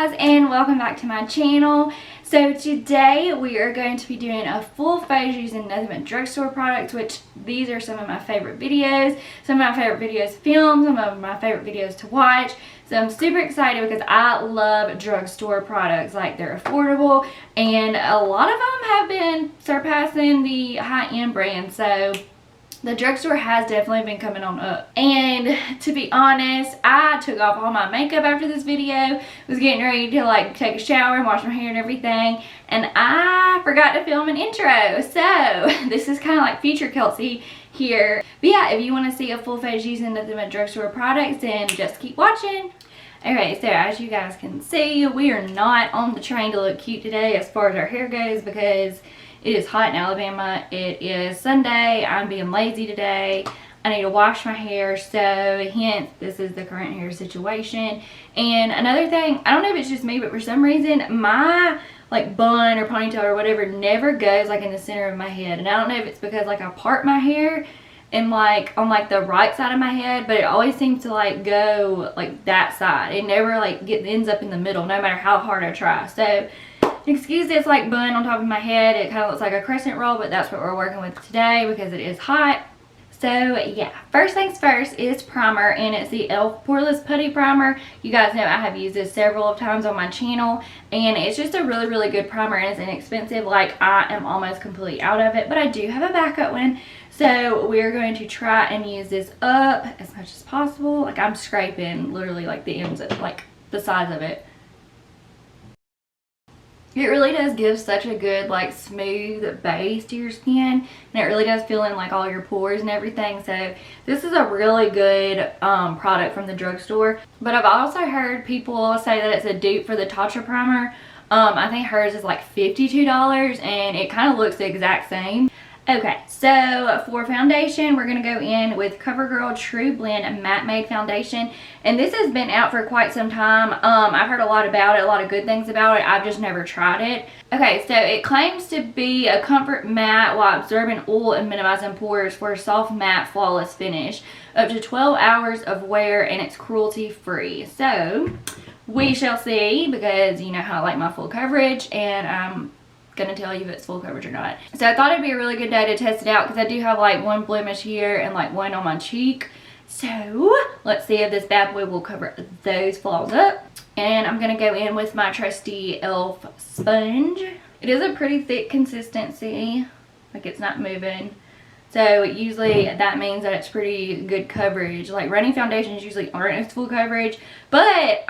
guys, and welcome back to my channel. So today we are going to be doing a full face using nothing but drugstore products, which these are some of my favorite videos, some of my favorite videos to film, some of my favorite videos to watch. So I'm super excited because I love drugstore products. Like, they're affordable and a lot of them have been surpassing the high-end brands. So the drugstore has definitely been coming on up. And to be honest, I took off all my makeup after this video. Was getting ready to like take a shower and wash my hair and everything. And I forgot to film an intro. So this is kind of like future Kelsey here. But yeah, if you want to see a full face using nothing but drugstore products, then just keep watching. Okay, so as you guys can see, we are not on the train to look cute today as far as our hair goes because it is hot in Alabama. It is Sunday. I'm being lazy today. I need to wash my hair, so hence this is the current hair situation. And another thing, I don't know if it's just me, but for some reason my like bun or ponytail or whatever never goes like in the center of my head. And I don't know if it's because like I part my hair and like on like the right side of my head, but it always seems to like go like that side. It never like ends up in the middle, no matter how hard I try. So excuse this like bun on top of my head. It kind of looks like a crescent roll, but that's what we're working with today because it is hot. So yeah, first things first is primer, and it's the e.l.f. Poreless Putty Primer. You guys know I have used this several of times on my channel, and it's just a really good primer, and it's inexpensive. Like, I am almost completely out of it, but I do have a backup one. So we're going to try and use this up as much as possible. Like, I'm scraping literally like the ends of like the sides of it. It really does give such a good like smooth base to your skin, and it really does fill in like all your pores and everything. So this is a really good product from the drugstore. But I've also heard people say that it's a dupe for the Tatcha primer. I think hers is like $52 and it kind of looks the exact same. Okay, so for foundation, we're going to go in with Covergirl Trublend Matte Made Foundation. And this has been out for quite some time. I've heard a lot about it, a lot of good things about it. I've just never tried it. Okay, so it claims to be a comfort matte while absorbing oil and minimizing pores for a soft matte flawless finish. Up to 12 hours of wear, and it's cruelty free. So we shall see, because you know how I like my full coverage, and I'm gonna tell you if it's full coverage or not. So I thought it'd be a really good day to test it out because I do have like one blemish here and like one on my cheek. So let's see if this bad boy will cover those flaws up. And I'm gonna go in with my trusty e.l.f. sponge. It is a pretty thick consistency, like it's not moving. So usually that means that it's pretty good coverage. Like, running foundations usually aren't as full coverage, but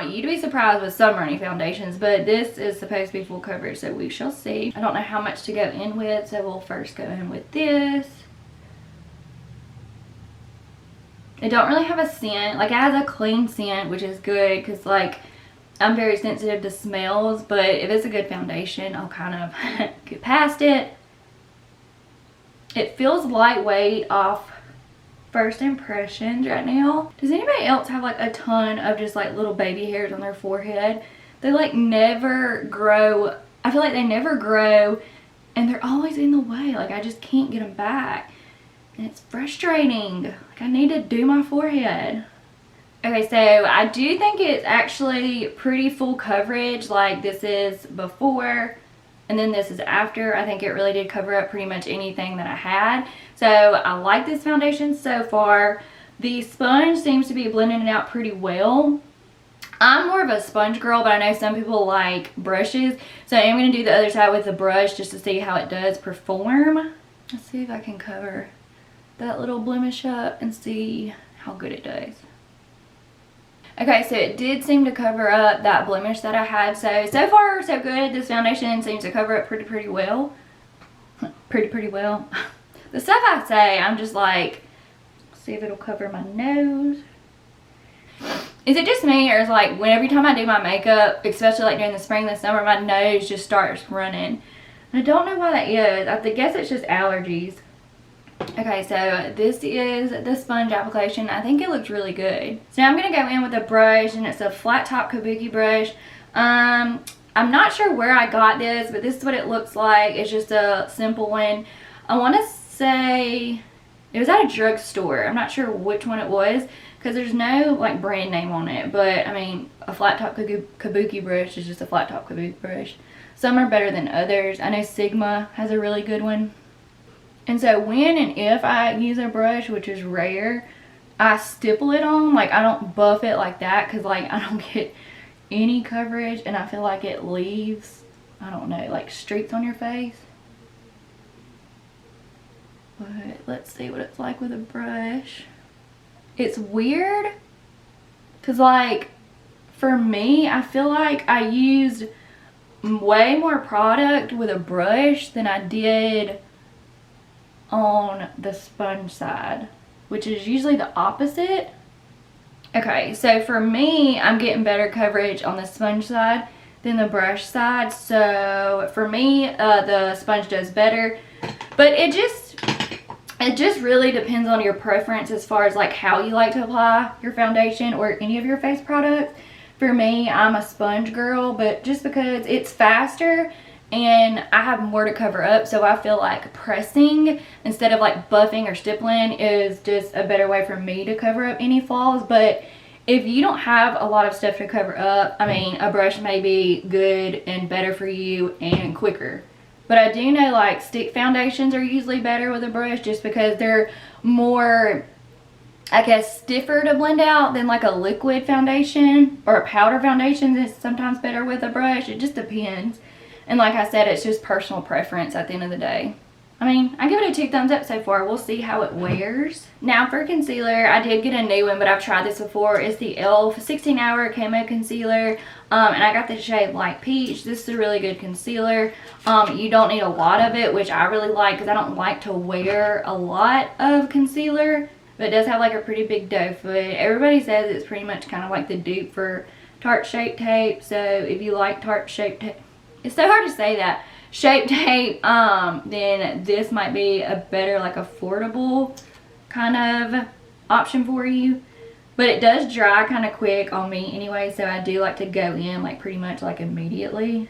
you'd be surprised with some running foundations. But this is supposed to be full coverage, so we shall see. I don't know how much to go in with, so we'll first go in with this. It don't really have a scent. Like, it has a clean scent, which is good because like I'm very sensitive to smells. But if it's a good foundation, I'll kind of get past it. It feels lightweight off first impressions right now. Does anybody else have like a ton of just like little baby hairs on their forehead? They like never grow. I feel like they never grow and they're always in the way. Like, I just can't get them back. And it's frustrating. Like, I need to do my forehead. Okay, so I do think it's actually pretty full coverage. Like, this is before and then this is after. I think it really did cover up pretty much anything that I had. So I like this foundation so far. The sponge seems to be blending it out pretty well. I'm more of a sponge girl, but I know some people like brushes. So I'm going to do the other side with the brush just to see how it does perform. Let's see if I can cover that little blemish up and see how good it does. Okay, so it did seem to cover up that blemish that I had. So far, so good. This foundation seems to cover it pretty well. pretty well. The stuff I say, I'm just like, see if it'll cover my nose. Is it just me, or is like every time I do my makeup, especially like during the spring and the summer, my nose just starts running? And I don't know why that is. I guess it's just allergies. Okay, so this is the sponge application. I think it looks really good. So now I'm going to go in with a brush, and it's a flat top kabuki brush. I'm not sure where I got this, but this is what it looks like. It's just a simple one. I want to say it was at a drugstore. I'm not sure which one it was because there's no like brand name on it, but I mean a flat top kabuki brush is just a flat top kabuki brush. Some are better than others. I know Sigma has a really good one. And so when and if I use a brush, which is rare, I stipple it on. Like I don't buff it like that because like I don't get any coverage and I feel like it leaves, I don't know, like streaks on your face. But let's see what it's like with a brush. It's weird because like for me, I feel like I used way more product with a brush than I did on the sponge side, which is usually the opposite. Okay, so for me, I'm getting better coverage on the sponge side than the brush side. So for me, the sponge does better, but it just really depends on your preference as far as like how you like to apply your foundation or any of your face products. For me, I'm a sponge girl, but just because it's faster and I have more to cover up, so I feel like pressing instead of like buffing or stippling is just a better way for me to cover up any flaws. But if you don't have a lot of stuff to cover up, I mean, a brush may be good and better for you and quicker. But I do know like stick foundations are usually better with a brush just because they're more, I guess, stiffer to blend out than like a liquid foundation, or a powder foundation is sometimes better with a brush. It just depends. And like I said, it's just personal preference at the end of the day. I mean, I give it a 2 thumbs up so far. We'll see how it wears. Now for concealer, I did get a new one, but I've tried this before. It's the e.l.f. 16-Hour Camo Concealer. And I got the shade Light Peach. This is a really good concealer. You don't need a lot of it, which I really like because I don't like to wear a lot of concealer. But it does have like a pretty big doe foot. Everybody says it's pretty much kind of like the dupe for Tarte Shape Tape. So if you like Tarte Shape Tape, it's so hard to say that, Shape Tape, then this might be a better like affordable kind of option for you. But it does dry kind of quick on me anyway, so I do like to go in like pretty much like immediately.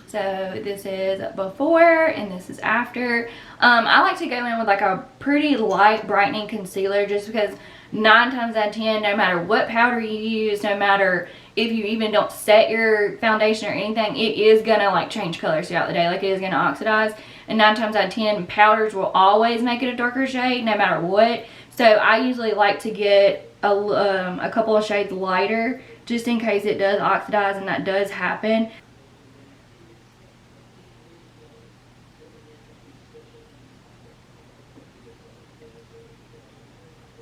So this is before and this is after. I like to go in with like a pretty light brightening concealer just because 9 times out of 10, no matter what powder you use, no matter if you even don't set your foundation or anything, it is gonna like change colors throughout the day. Like it is gonna oxidize, and 9 times out of 10 powders will always make it a darker shade no matter what. So I usually like to get a couple of shades lighter just in case it does oxidize, and that does happen.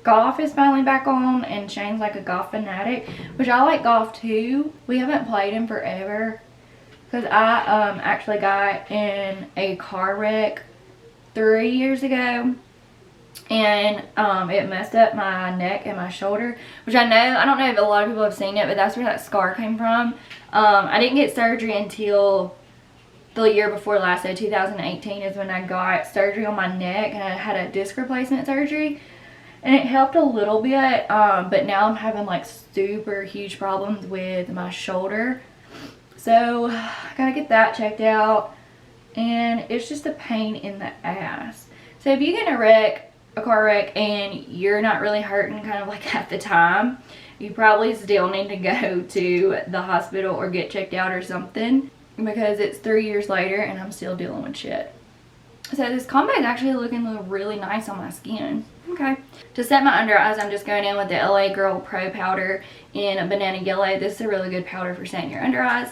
Golf is finally back on, and Shane's like a golf fanatic, which I like golf too. We haven't played in forever because I actually got in a car wreck 3 years ago, and it messed up my neck and my shoulder, which I don't know if a lot of people have seen it, but that's where that scar came from. I didn't get surgery until the year before last, so 2018 is when I got surgery on my neck, and I had a disc replacement surgery. And it helped a little bit, but now I'm having like super huge problems with my shoulder. So I gotta get that checked out, and it's just a pain in the ass. So if you get in a car wreck and you're not really hurting kind of like at the time, you probably still need to go to the hospital or get checked out or something, because it's 3 years later and I'm still dealing with shit. So this combo is actually looking really nice on my skin. Okay. To set my under eyes, I'm just going in with the LA Girl Pro Powder in a Banana Yellow. This is a really good powder for setting your under eyes.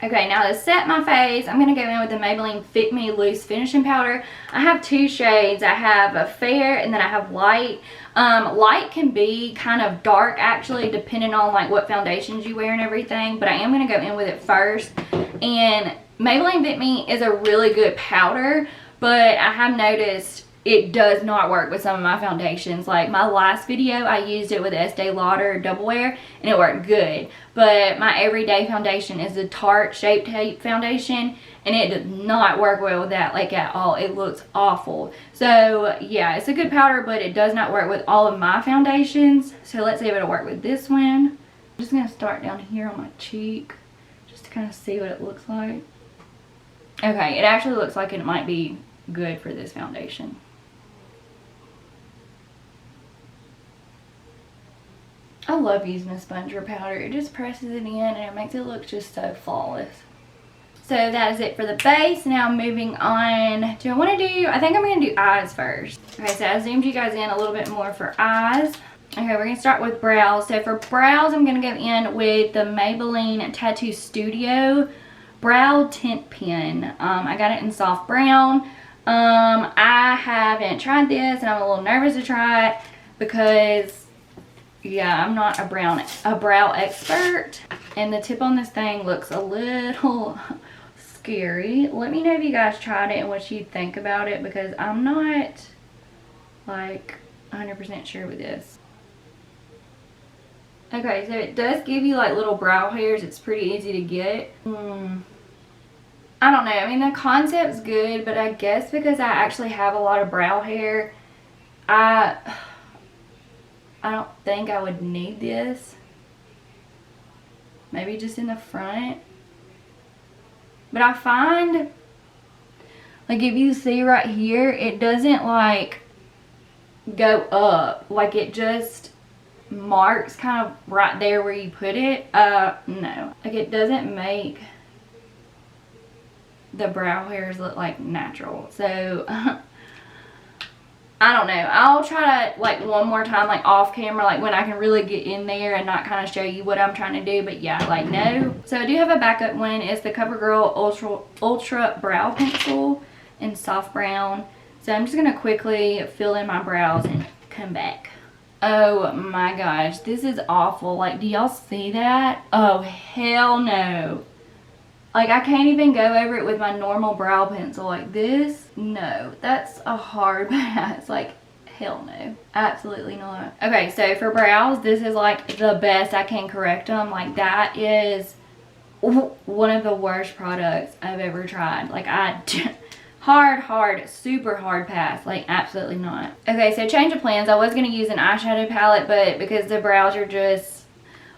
Okay, now to set my face, I'm going to go in with the Maybelline Fit Me Loose Finishing Powder. I have 2 shades. I have a fair and then I have light. Light can be kind of dark actually, depending on like what foundations you wear and everything, but I am going to go in with it first. And Maybelline Fit Me is a really good powder, but I have noticed it does not work with some of my foundations. Like my last video, I used it with Estee Lauder Double Wear and it worked good. But my everyday foundation is the Tarte Shape Tape foundation, and it does not work well with that like at all. It looks awful. So yeah, it's a good powder, but it does not work with all of my foundations. So let's see if it'll work with this one. I'm just gonna start down here on my cheek just to kind of see what it looks like. Okay, it actually looks like it might be good for this foundation. I love using a sponger powder. It just presses it in and it makes it look just so flawless. So that is it for the base. Now moving on. I think I'm going to do eyes first. Okay, so I zoomed you guys in a little bit more for eyes. Okay, we're going to start with brows. So for brows, I'm going to go in with the Maybelline Tattoo Studio Brow Tint Pen. I got it in soft brown. I haven't tried this and I'm a little nervous to try it because, yeah, I'm not a brow expert. And the tip on this thing looks a little scary. Let me know if you guys tried it and what you think about it, because I'm not like 100% sure with this. Okay, so it does give you like little brow hairs. It's pretty easy to get. I don't know. I mean, the concept's good, but I guess because I actually have a lot of brow hair, I don't think I would need this. Maybe just in the front. But I find, like, if you see right here, it doesn't like go up. Like, it just marks kind of right there where you put it. No. Like, it doesn't make the brow hairs look like natural. So I don't know. I'll try to, like, one more time, like, off camera, like, when I can really get in there and not kind of show you what I'm trying to do. But, yeah, like, no. So, I do have a backup one. It's the Covergirl Ultra Brow Pencil in soft brown. So, I'm just going to quickly fill in my brows and come back. Oh, my gosh. This is awful. Like, do y'all see that? Oh, hell no. Like, I can't even go over it with my normal brow pencil like this. No, that's a hard pass. Like, hell no. Absolutely not. Okay, so for brows, this is like the best I can correct them. Like, that is one of the worst products I've ever tried. Like, hard, super hard pass. Like, absolutely not. Okay, so change of plans. I was going to use an eyeshadow palette, but because the brows are just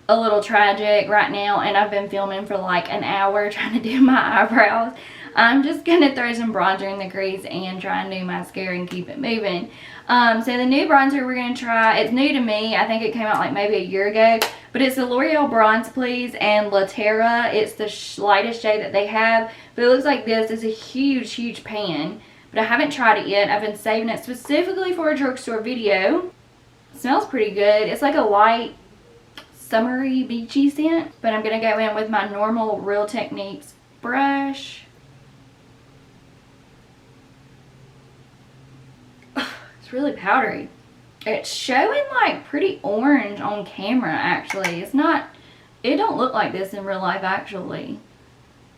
a little tragic right now and I've been filming for like an hour trying to do my eyebrows, I'm just gonna throw some bronzer in the crease and try and do mascara and keep it moving. So the new bronzer we're gonna try, it's new to me. I think it came out like maybe a year ago, but it's the L'Oreal Bronze Please and Terra. It's the lightest shade that they have, but it looks like this. It's a huge pan, but I haven't tried it yet. I've been saving it specifically for a drugstore video. It smells pretty good. It's like a light summery beachy scent, but I'm gonna go in with my normal Real Techniques brush. It's really powdery. It's showing like pretty orange on camera actually. It don't look like this in real life actually.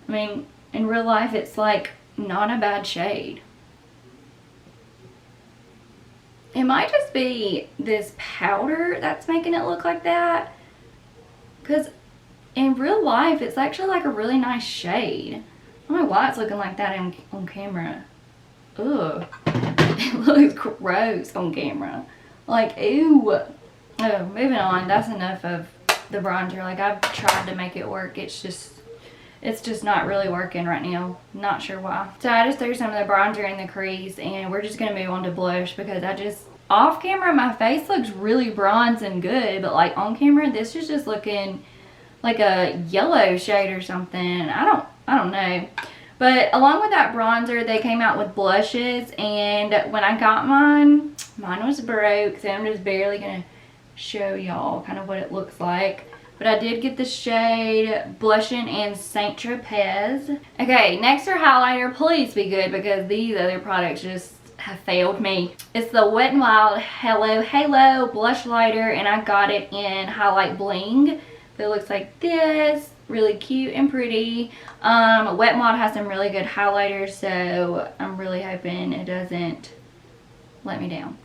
I mean, in real life it's like not a bad shade. It might just be this powder that's making it look like that, because in real life it's actually like a really nice shade. I don't know why it's looking like that on camera. Ugh. It looks gross on camera. Like, ew. Oh, moving on. That's enough of the bronzer. Like, I've tried to make it work. It's just not really working right now. Not sure why. So I just threw some of the bronzer in the crease and we're just going to move on to blush, because off camera my face looks really bronze and good, but like on camera this is just looking like a yellow shade or something. I don't know. But along with that bronzer, they came out with blushes, and when I got mine was broke, so I'm just barely gonna show y'all kind of what it looks like. But I did get the shade Blushing in Saint-Tropez. Okay, next are highlighter. Please be good, because these other products just have failed me. It's the Wet n Wild Hello Halo Blushlighter, and I got it in Highlight Bling. So it looks like this. Really cute and pretty. Wet n Wild has some really good highlighters, so I'm really hoping it doesn't let me down.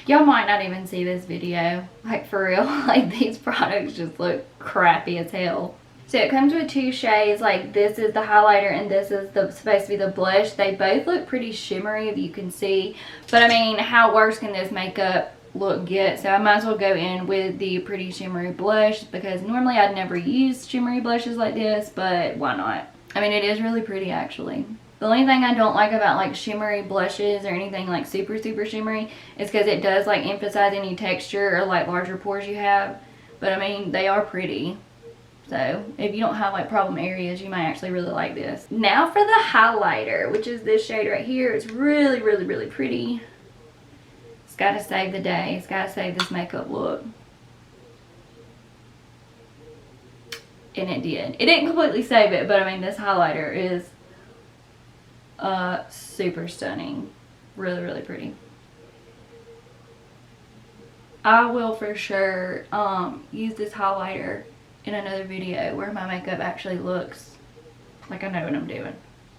Y'all might not even see this video. Like, for real. Like, these products just look crappy as hell. So it comes with two shades. Like, this is the highlighter and this is supposed to be the blush. They both look pretty shimmery, if you can see. But I mean, how worse can this makeup look get? So I might as well go in with the pretty shimmery blush, because normally I'd never use shimmery blushes like this, but why not? I mean, it is really pretty actually. The only thing I don't like about like shimmery blushes or anything like super shimmery is because it does like emphasize any texture or like larger pores you have. But I mean, they are pretty. So if you don't have like problem areas, you might actually really like this. Now for the highlighter, which is this shade right here. It's really pretty. It's gotta save the day. It's gotta save this makeup look. And it did. It didn't completely save it, but I mean, this highlighter is super stunning. Really pretty. I will for sure use this highlighter in another video where my makeup actually looks like I know what I'm doing.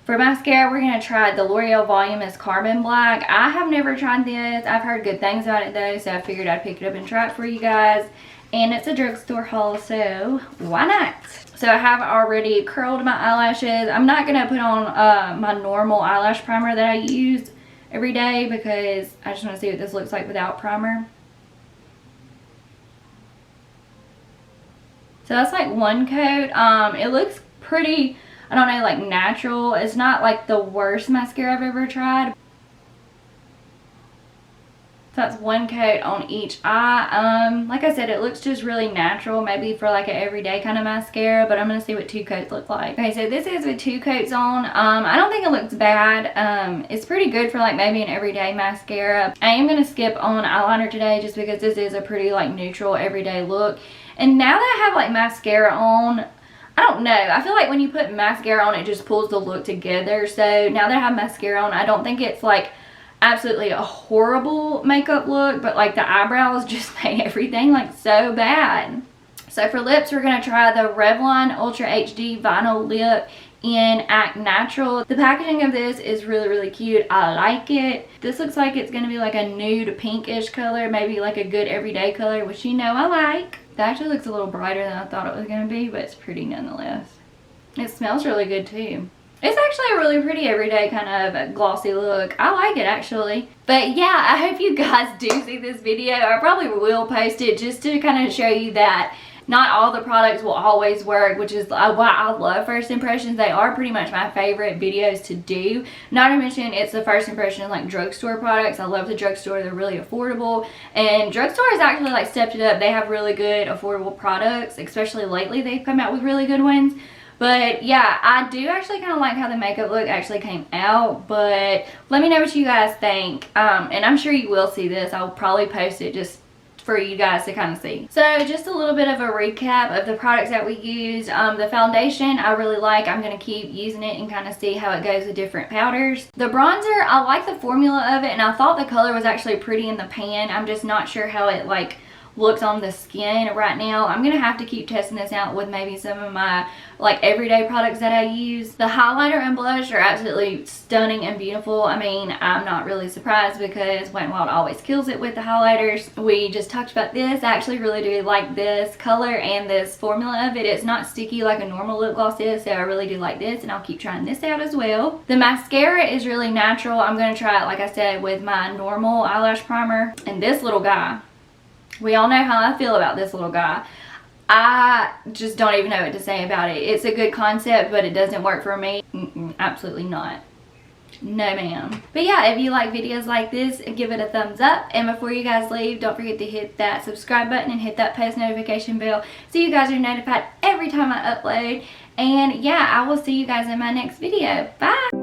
For mascara, we're going to try the L'Oreal Voluminous Carbon Black. I have never tried this. I've heard good things about it though, so I figured I'd pick it up and try it for you guys. And it's a drugstore haul, so why not? So I have already curled my eyelashes. I'm not going to put on my normal eyelash primer that I use every day because I just want to see what this looks like without primer. So that's like one coat. It looks pretty, I don't know, like natural. It's not like the worst mascara I've ever tried. So that's one coat on each eye. Like I said, it looks just really natural, maybe for like an everyday kind of mascara, but I'm going to see what 2 coats look like. Okay, so this is with 2 coats on. I don't think it looks bad. It's pretty good for like maybe an everyday mascara. I am going to skip on eyeliner today just because this is a pretty like neutral everyday look. And now that I have like mascara on, I don't know, I feel like when you put mascara on, it just pulls the look together. So now that I have mascara on, I don't think it's like absolutely a horrible makeup look, but like the eyebrows just made everything like so bad. So for lips, we're going to try the Revlon Ultra HD Vinyl Lip in Act Natural. The packaging of this is really cute. I like it. This looks like it's going to be like a nude pinkish color, maybe like a good everyday color, which you know I like. That actually looks a little brighter than I thought it was going to be, but it's pretty nonetheless. It smells really good too. It's actually a really pretty everyday kind of glossy look. I like it actually. But yeah, I hope you guys do see this video. I probably will post it just to kind of show you that not all the products will always work, which is why I love first impressions. They are pretty much my favorite videos to do. Not to mention, it's the first impression of like drugstore products. I love the drugstore. They're really affordable. And drugstore has actually like stepped it up. They have really good affordable products, especially lately. They've come out with really good ones. But yeah, I do actually kind of like how the makeup look actually came out. But let me know what you guys think. And I'm sure you will see this. I'll probably post it just for you guys to kind of see. So just a little bit of a recap of the products that we used. The foundation I really like. I'm going to keep using it and kind of see how it goes with different powders. The bronzer, I like the formula of it, and I thought the color was actually pretty in the pan. I'm just not sure how it like looks on the skin right now. I'm gonna have to keep testing this out with maybe some of my like everyday products that I use. The highlighter and blush are absolutely stunning and beautiful. I mean, I'm not really surprised because Wet n Wild always kills it with the highlighters. We just talked about this. I actually really do like this color and this formula of it. It's not sticky like a normal lip gloss is, so I really do like this, and I'll keep trying this out as well. The mascara is really natural. I'm gonna try it, like I said, with my normal eyelash primer. And this little guy, we all know how I feel about this little guy. I just don't even know what to say about it. It's a good concept, but it doesn't work for me. Absolutely not. No ma'am. But yeah, if you like videos like this, give it a thumbs up. And before you guys leave, don't forget to hit that subscribe button and hit that post notification bell so you guys are notified every time I upload. And yeah, I will see you guys in my next video. Bye!